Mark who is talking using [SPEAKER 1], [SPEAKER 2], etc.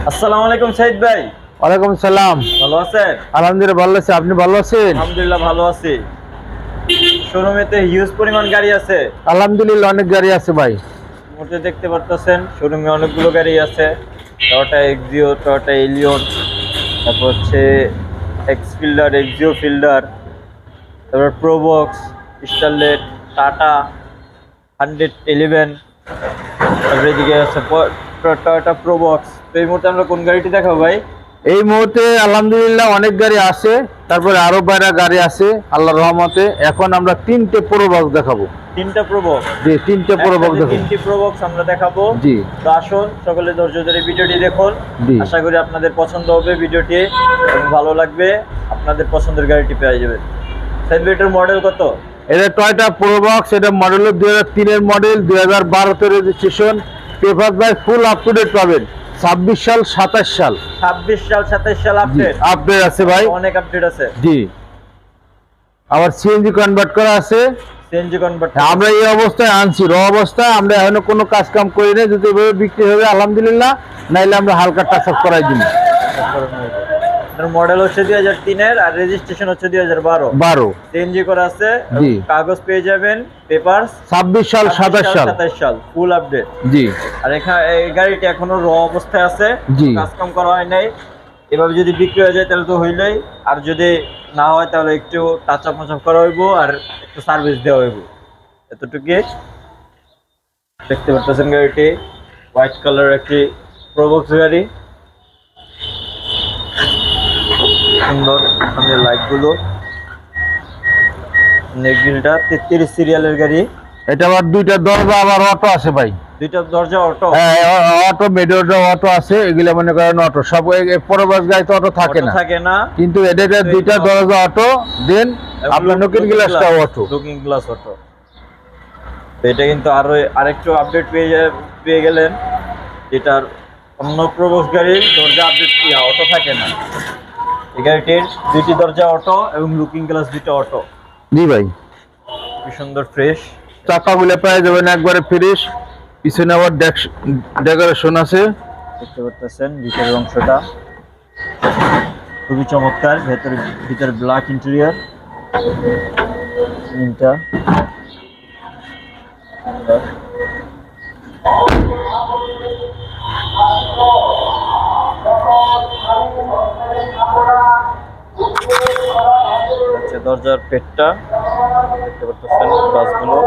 [SPEAKER 1] আসসালামু আলাইকুম সাইদ ভাই।
[SPEAKER 2] ওয়ালাইকুম সালাম।
[SPEAKER 1] ভালো আছেন?
[SPEAKER 2] আলহামদুলিল্লাহ ভালো আছি, আপনি ভালো আছেন?
[SPEAKER 1] আলহামদুলিল্লাহ ভালো আছি। শোরুমেতে হিউজ পরিমাণ গাড়ি আছে।
[SPEAKER 2] আলহামদুলিল্লাহ অনেক গাড়ি আছে ভাই।
[SPEAKER 1] মুহূর্তে দেখতে পারতেছেন শোরুমে অনেকগুলো গাড়ি আছে। টয়োটা এক্সিও, টয়োটা এলিয়ন, তারপর হচ্ছে এক্স ফিল্ডার, এক্সিও ফিল্ডার, তারপর প্রোবক্স, স্টারলেট, টাটা 111, তারপরে এদিকে আছে টয়োটা প্রোবক্স। তো এই মুহূর্তে আমরা কোন গাড়িটি দেখাবো ভাই?
[SPEAKER 2] এই মুহূর্তে আলহামদুলিল্লাহ অনেক গাড়ি আছে, তারপরে আরো বাইরে গাড়ি আছে আল্লাহর রহমতে। এখন আমরা তিনটে প্রোবক্স দেখাবো।
[SPEAKER 1] তিনটা প্রোবক্স?
[SPEAKER 2] জি, তিনটে প্রোবক্স দেখাবো।
[SPEAKER 1] তিনটি প্রোবক্স আমরা দেখাবো।
[SPEAKER 2] জি,
[SPEAKER 1] তো আসুন সকলে ধৈর্য ধরে ভিডিওটি দেখুন।
[SPEAKER 2] জি।
[SPEAKER 1] আশা করি আপনাদের পছন্দ হবে ভিডিওটি এবং ভালো লাগবে, আপনাদের পছন্দের গাড়িটি পেয়ে যাবেন। সাইদ ভাই, এটার মডেল কত?
[SPEAKER 2] এটা টয়োটা প্রোবক্স, এটা মডেল 2003 এর মডেল, 2012 তে registration. Paper by full up to date পাবেন। 26 সাল 27 সাল
[SPEAKER 1] 26 সাল 27 সাল আপডেট?
[SPEAKER 2] আপডেট আছে ভাই,
[SPEAKER 1] অনেক আপডেট আছে।
[SPEAKER 2] জি। আবার সিএনজি কনভার্ট করা আছে।
[SPEAKER 1] CNG convert?
[SPEAKER 2] আমরা এই অবস্থায় আনছি, র অবস্থায়। আমরা এখনো কোনো কাজ কাম করি না, যদি এভাবে বিক্রি হবে আলহামদুলিল্লাহ, নাইলে আমরা হালকা টাচ আপ করাই দিই।
[SPEAKER 1] এর মডেল হচ্ছে 2003 এর আর রেজিস্ট্রেশন হচ্ছে 2012। সিএনজি করা আছে, কাগজ পেয়ে যাবেন, পেপারস 26 সাল 27 সাল ফুল আপডেট।
[SPEAKER 2] জি। আর
[SPEAKER 1] এখানে এই গাড়িটি এখনো র অবস্থায় আছে, কাজ কাম করা হয় নাই। এভাবে যদি বিক্রি হয়ে যায় তাহলে তো হইলেই, আর যদি না হয় তাহলে একটু টাচ আপ মাচ আপ করা হইব আর একটু সার্ভিস দেওয়া হইব, এতটুকুই। দেখতে পাচ্ছেন গাড়িটি হোয়াইট কালার একটি প্রোবক্স গাড়ি, সুন্দর। সামনে লাইটগুলো, নেগিলটা 33 সিরিয়ালের গাড়ি।
[SPEAKER 2] এটা আবার দুইটা দরজা, আবার অটো আছে ভাই।
[SPEAKER 1] দুইটা দরজা অটো?
[SPEAKER 2] হ্যাঁ, অটো, মেডোটা অটো আছে। এগুলা মনে করেন অটো সব। পরবাস গাড়িতে অটো থাকে না, কিন্তু এটা দুইটা দরজা অটো। দেন আপনার লুকিং গ্লাসটা অটো।
[SPEAKER 1] Looking glass auto. এটা কিন্তু আরেকটু আপডেট পেয়ে গেলেন, যেটার অন্য প্রোবক্স গাড়ির দরজা আপডেট অটো থাকে না। এই গাড়িটির দুইটি দরজা অটো এবং লুকিং গ্লাস দুইটা অটো।
[SPEAKER 2] জি ভাই,
[SPEAKER 1] কি সুন্দর ফ্রেশ।
[SPEAKER 2] চাকাগুলো পেয়ে যাবেন একবারে ফ্রেশ। পিছনে আবার ডেকোরেশন আছে,
[SPEAKER 1] দেখতে পাচ্ছেন। ভিতরের অংশটা খুবই চমৎকার, ভিতরে ব্ল্যাক ইন্টেরিয়র। তিনটা দরজার পেটটা দেখতে পাচ্ছেন, গ্লাসগুলো।